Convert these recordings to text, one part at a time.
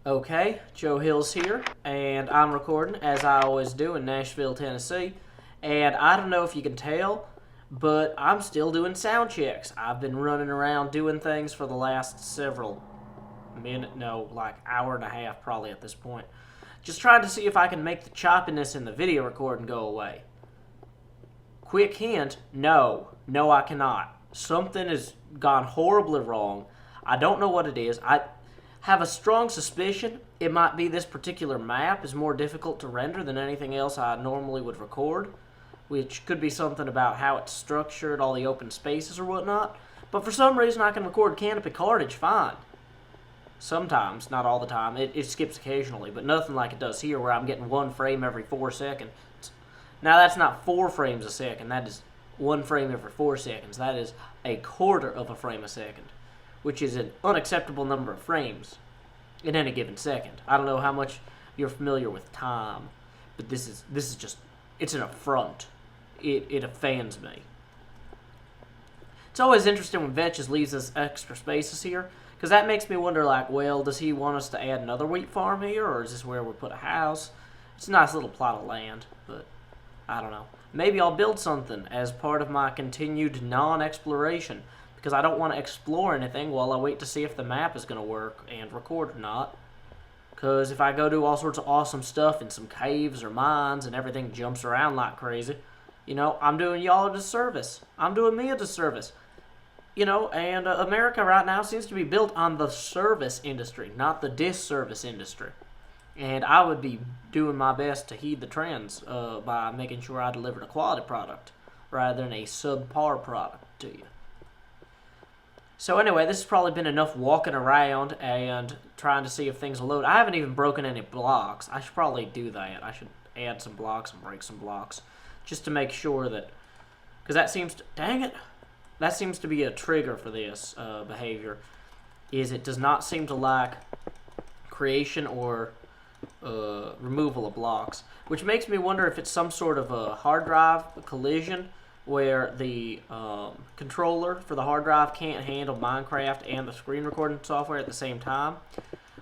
Okay, Joe Hills here, and I'm recording, as I always do, in Nashville, Tennessee. And I don't know if you can tell, but I'm still doing sound checks. I've been running around doing things for the last several hour and a half probably at this point. Just trying to see if I can make the choppiness in the video recording go away. Quick hint, no, I cannot. Something has gone horribly wrong. I don't know what it is. I have a strong suspicion it might be this particular map is more difficult to render than anything else I normally would record, which could be something about how it's structured, all the open spaces or whatnot. But for some reason I can record canopy cartage fine. Sometimes, not all the time. It skips occasionally, but nothing like it does here where I'm getting one frame every 4 seconds. Now that's not 4 frames a second, that is 1 frame every 4 seconds. That is a quarter of a frame a second, which is an unacceptable number of frames in any given second. I don't know how much you're familiar with time, but this is just, it's an affront. It offends me. It's always interesting when vechs leaves us extra spaces here, because that makes me wonder, like, well, does he want us to add another wheat farm here, or is this where we put a house? It's a nice little plot of land, but I don't know. Maybe I'll build something as part of my continued non-exploration, because I don't want to explore anything while I wait to see if the map is going to work and record or not. Because if I go do all sorts of awesome stuff in some caves or mines and everything jumps around like crazy, you know, I'm doing y'all a disservice. I'm doing me a disservice. You know, and America right now seems to be built on the service industry, not the disservice industry. And I would be doing my best to heed the trends by making sure I delivered a quality product rather than a subpar product to you. So anyway, this has probably been enough walking around and trying to see if things will load. I haven't even broken any blocks. I should probably do that. I should add some blocks and break some blocks just to make sure that, because that seems to, dang it, that seems to be a trigger for this behavior, is it does not seem to like creation or removal of blocks, which makes me wonder if it's some sort of a hard drive collision where the controller for the hard drive can't handle Minecraft and the screen recording software at the same time,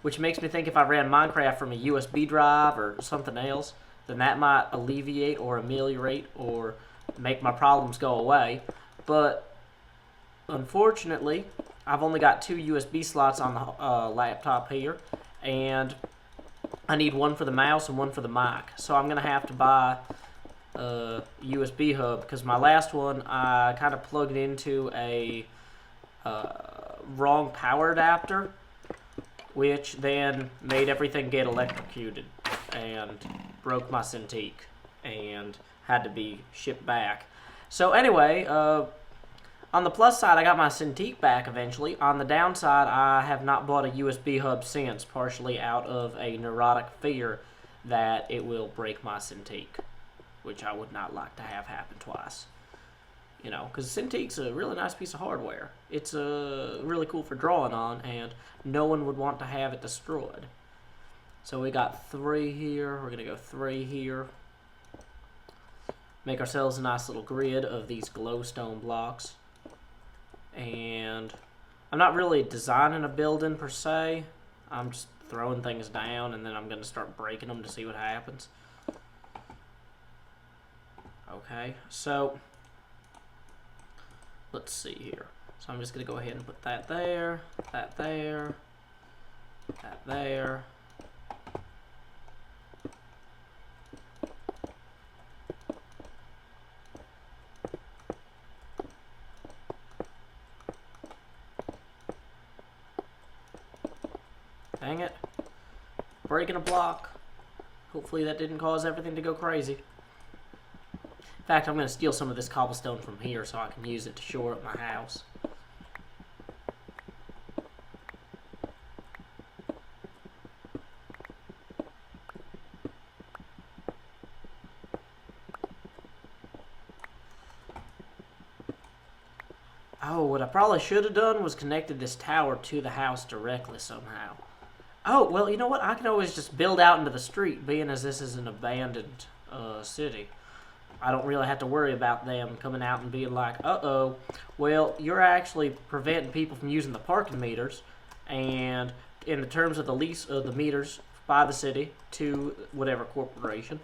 which makes me think if I ran Minecraft from a USB drive or something else, then that might alleviate or ameliorate or make my problems go away. But unfortunately, I've only got 2 USB slots on the laptop here, and I need one for the mouse and one for the mic. So I'm going to have to buy a USB hub, because my last one I kind of plugged into a wrong power adapter, which then made everything get electrocuted and broke my Cintiq and had to be shipped back. So anyway, on the plus side, I got my Cintiq back eventually. On the downside, I have not bought a USB hub since, partially out of a neurotic fear that it will break my Cintiq, which I would not like to have happen twice. You know, because Cintiq's a really nice piece of hardware. It's really cool for drawing on, and no one would want to have it destroyed. So we got 3 here. We're going to go 3 here. Make ourselves a nice little grid of these glowstone blocks. And I'm not really designing a building per se. I'm just throwing things down, and then I'm going to start breaking them to see what happens. Okay, so let's see here. So I'm just going to go ahead and put that there, that there, that there. Dang it. Breaking a block. Hopefully that didn't cause everything to go crazy. In fact, I'm going to steal some of this cobblestone from here so I can use it to shore up my house. Oh, what I probably should have done was connected this tower to the house directly somehow. Oh, well, you know what? I can always just build out into the street, being as this is an abandoned city. I don't really have to worry about them coming out and being like, uh-oh, well, you're actually preventing people from using the parking meters, and in the terms of the lease of the meters by the city to whatever corporation,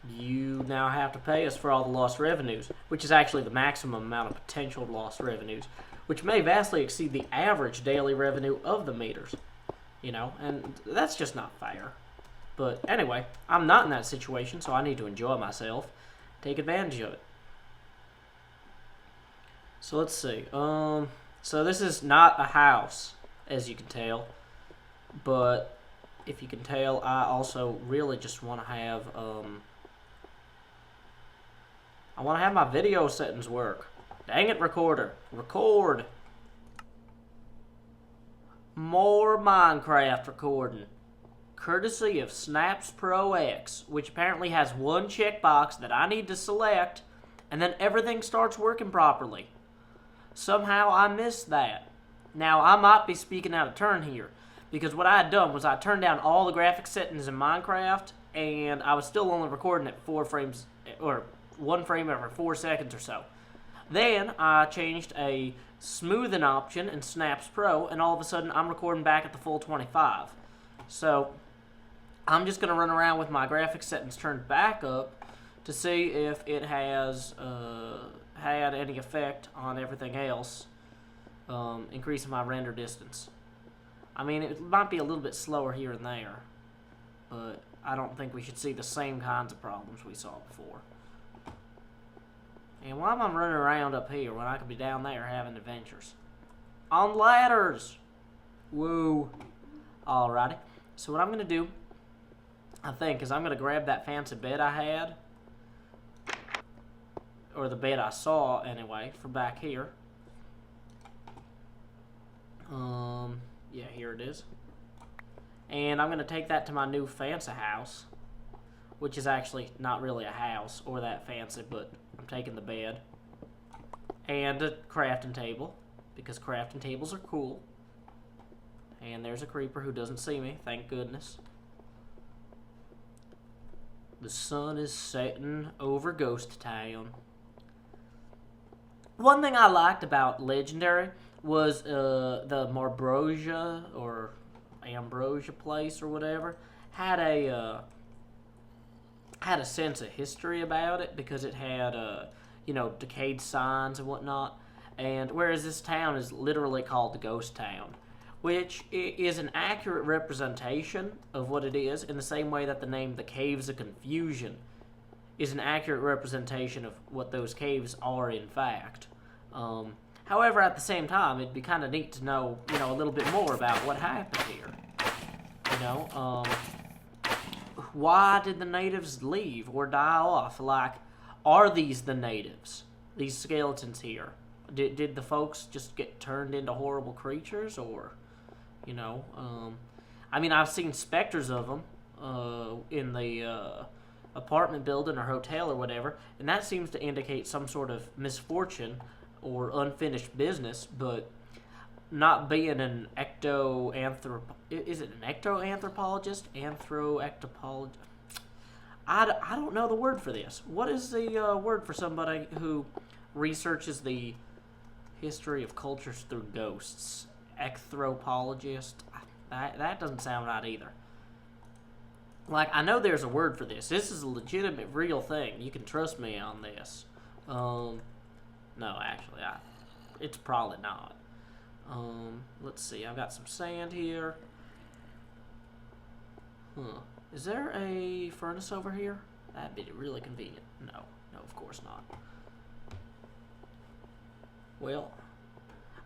you now have to pay us for all the lost revenues, which is actually the maximum amount of potential lost revenues, which may vastly exceed the average daily revenue of the meters. You know, and that's just not fair. But anyway, I'm not in that situation, so I need to enjoy myself, take advantage of it. So let's see. So this is not a house, as you can tell, but if you can tell, I also really just want to have I want to have my video settings work. Dang it, recorder. Record. More Minecraft recording. Courtesy of Snapz Pro X, which apparently has one checkbox that I need to select, and then everything starts working properly. Somehow I missed that. Now, I might be speaking out of turn here, because what I had done was I turned down all the graphic settings in Minecraft, and I was still only recording at 4 frames, or 1 frame every 4 seconds or so. Then I changed a smoothing option in Snapz Pro, and all of a sudden I'm recording back at the full 25. So I'm just going to run around with my graphics settings turned back up to see if it has had any effect on everything else, increasing my render distance. I mean, it might be a little bit slower here and there, but I don't think we should see the same kinds of problems we saw before. And why am I running around up here when I could be down there having adventures? On ladders! Woo! Alrighty. So what I'm going to do, I think, is I'm going to grab that fancy bed I had, or the bed I saw, anyway, from back here. Yeah, here it is. And I'm going to take that to my new fancy house, which is actually not really a house or that fancy, but I'm taking the bed and a crafting table, because crafting tables are cool. And there's a creeper who doesn't see me, thank goodness. The sun is setting over Ghost Town. One thing I liked about Legendary was the Marbrosia or Ambrosia place or whatever had a sense of history about it, because it had you know, decayed signs and whatnot. And whereas this town is literally called the Ghost Town, which is an accurate representation of what it is, in the same way that the name the Caves of Confusion is an accurate representation of what those caves are in fact. However, at the same time, it'd be kind of neat to know, you know, a little bit more about what happened here. You know, why did the natives leave or die off? Like, are these the natives? These skeletons here? Did the folks just get turned into horrible creatures, or, you know, I mean, I've seen specters of them in the apartment building or hotel or whatever, and that seems to indicate some sort of misfortune or unfinished business, but not being an is it an ectoanthropologist? Anthroectopologist? I don't know the word for this. What is the word for somebody who researches the history of cultures through ghosts? Ecthropologist? That doesn't sound right either. Like, I know there's a word for this. This is a legitimate, real thing. You can trust me on this. No, actually, it's probably not. Let's see. I've got some sand here. Is there a furnace over here? That'd be really convenient. No, of course not. Well,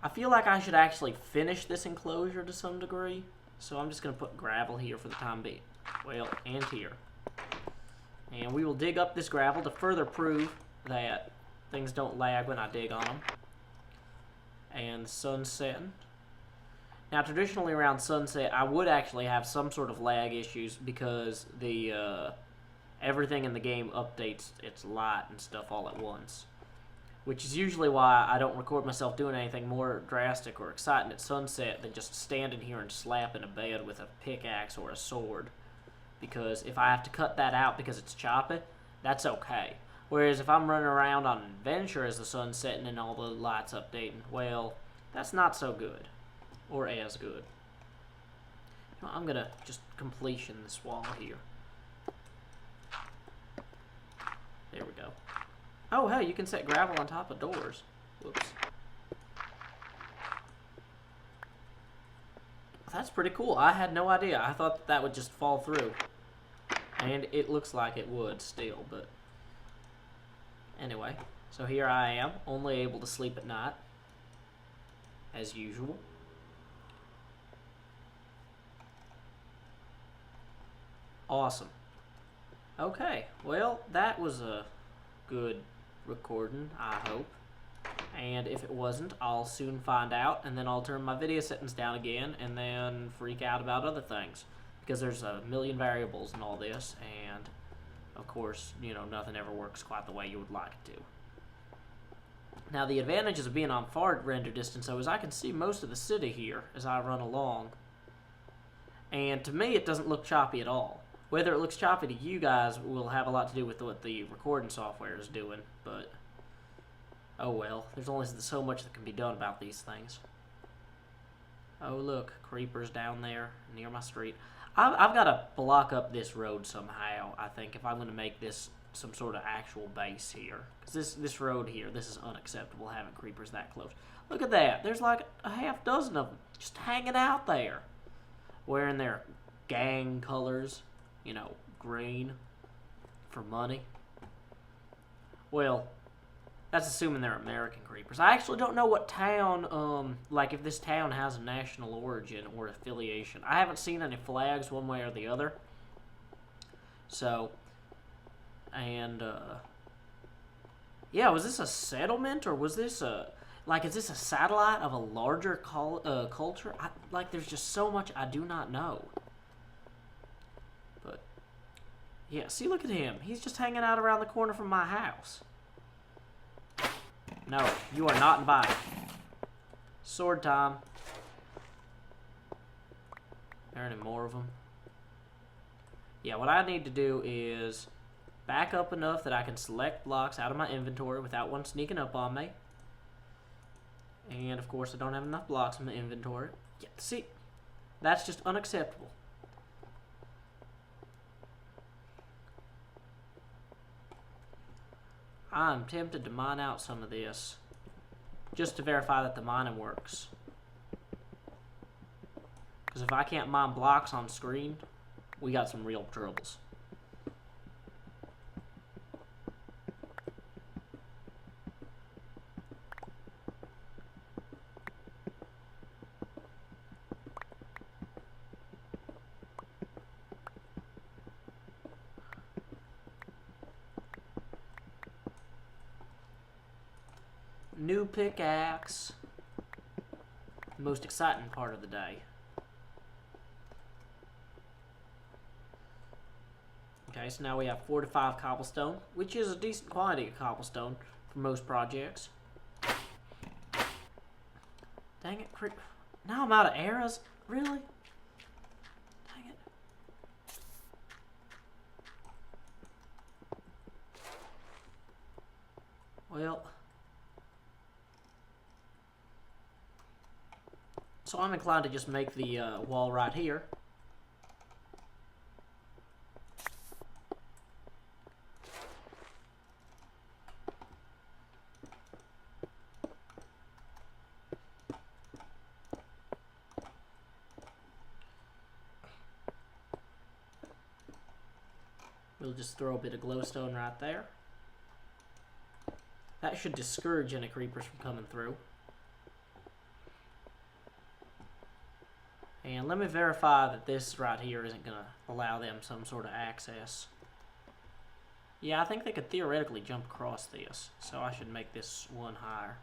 I feel like I should actually finish this enclosure to some degree, so I'm just going to put gravel here for the time being. Well, and here. And we will dig up this gravel to further prove that things don't lag when I dig on them. And the sun's setting. Now, traditionally around sunset, I would actually have some sort of lag issues, because the everything in the game updates its light and stuff all at once, which is usually why I don't record myself doing anything more drastic or exciting at sunset than just standing here and slapping a bed with a pickaxe or a sword, because if I have to cut that out because it's choppy, that's okay. Whereas if I'm running around on an adventure as the sun's setting and all the lights updating, well, that's not so good, or as good. I'm gonna just completion this wall here. There we go. Oh, hey, you can set gravel on top of doors. Whoops. That's pretty cool. I had no idea. I thought that would just fall through. And it looks like it would still, but... Anyway, so here I am, only able to sleep at night. As usual. Awesome. Okay, well, that was a good recording, I hope. And if it wasn't, I'll soon find out, and then I'll turn my video settings down again, and then freak out about other things. Because there's a million variables in all this, and, of course, you know, nothing ever works quite the way you would like it to. Now, the advantages of being on far render distance, though, is I can see most of the city here as I run along. And to me, it doesn't look choppy at all. Whether it looks choppy to you guys will have a lot to do with what the recording software is doing, but oh well. There's only so much that can be done about these things. Oh look, creepers down there near my street. I've got to block up this road somehow, I think, if I'm going to make this some sort of actual base here. Because this road here, this is unacceptable, having creepers that close. Look at that. There's like a half dozen of them just hanging out there. Wearing their gang colors. You know, green for money. Well, that's assuming they're American creepers. I actually don't know what town, like if this town has a national origin or affiliation. I haven't seen any flags one way or the other. So, and, yeah, was this a settlement or was this a, like, is this a satellite of a larger culture? Like, there's just so much I do not know. But, yeah, see, look at him. He's just hanging out around the corner from my house. No, you are not invited. Sword time. There are any more of them? Yeah, what I need to do is back up enough that I can select blocks out of my inventory without one sneaking up on me. And, of course, I don't have enough blocks in my inventory. Yeah, see, that's just unacceptable. I'm tempted to mine out some of this just to verify that the mining works. Because if I can't mine blocks on screen, we got some real troubles. New pickaxe. The most exciting part of the day. Okay, so now we have 4 to 5 cobblestone, which is a decent quantity of cobblestone for most projects. Dang it, creep. Now I'm out of arrows? Really? Dang it. Well. So I'm inclined to just make the wall right here. We'll just throw a bit of glowstone right there. That should discourage any creepers from coming through. And let me verify that this right here isn't going to allow them some sort of access. Yeah, I think they could theoretically jump across this, so I should make this one higher.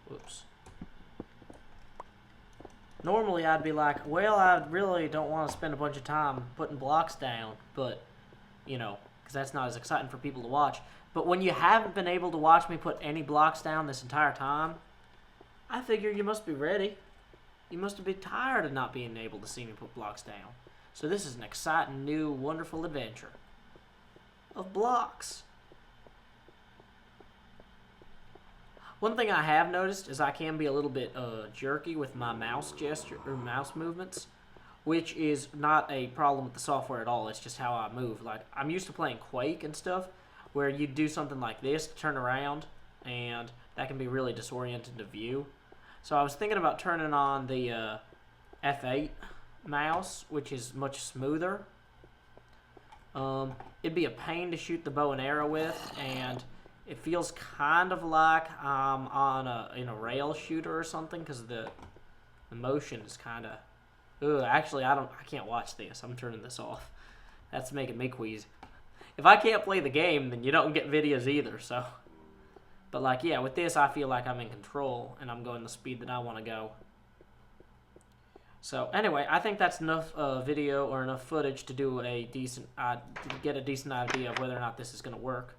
Whoops. Normally I'd be like, well, I really don't want to spend a bunch of time putting blocks down, but, you know, because that's not as exciting for people to watch. But when you haven't been able to watch me put any blocks down this entire time, I figure you must be ready. You must have been tired of not being able to see me put blocks down. So this is an exciting, new, wonderful adventure of blocks. One thing I have noticed is I can be a little bit jerky with my mouse gesture or mouse movements, which is not a problem with the software at all. It's just how I move. Like, I'm used to playing Quake and stuff, where you do something like this to turn around, and that can be really disorienting to view. So I was thinking about turning on the F8 mouse, which is much smoother. It'd be a pain to shoot the bow and arrow with, and it feels kind of like I'm on in a rail shooter or something, because the motion is kind of. Actually, I can't watch this. I'm turning this off. That's making me queasy. If I can't play the game, then you don't get videos either. So, but like, yeah, with this, I feel like I'm in control and I'm going the speed that I want to go. So anyway, I think that's enough video or enough footage to do a decent, to get a decent idea of whether or not this is going to work.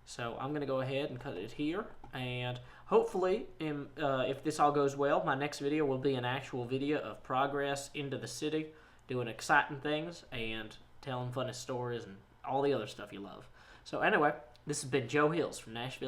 So I'm going to go ahead and cut it here, and hopefully, if this all goes well, my next video will be an actual video of progress into the city, doing exciting things, and telling funny stories and all the other stuff you love. So anyway, this has been Joe Hills from Nashville.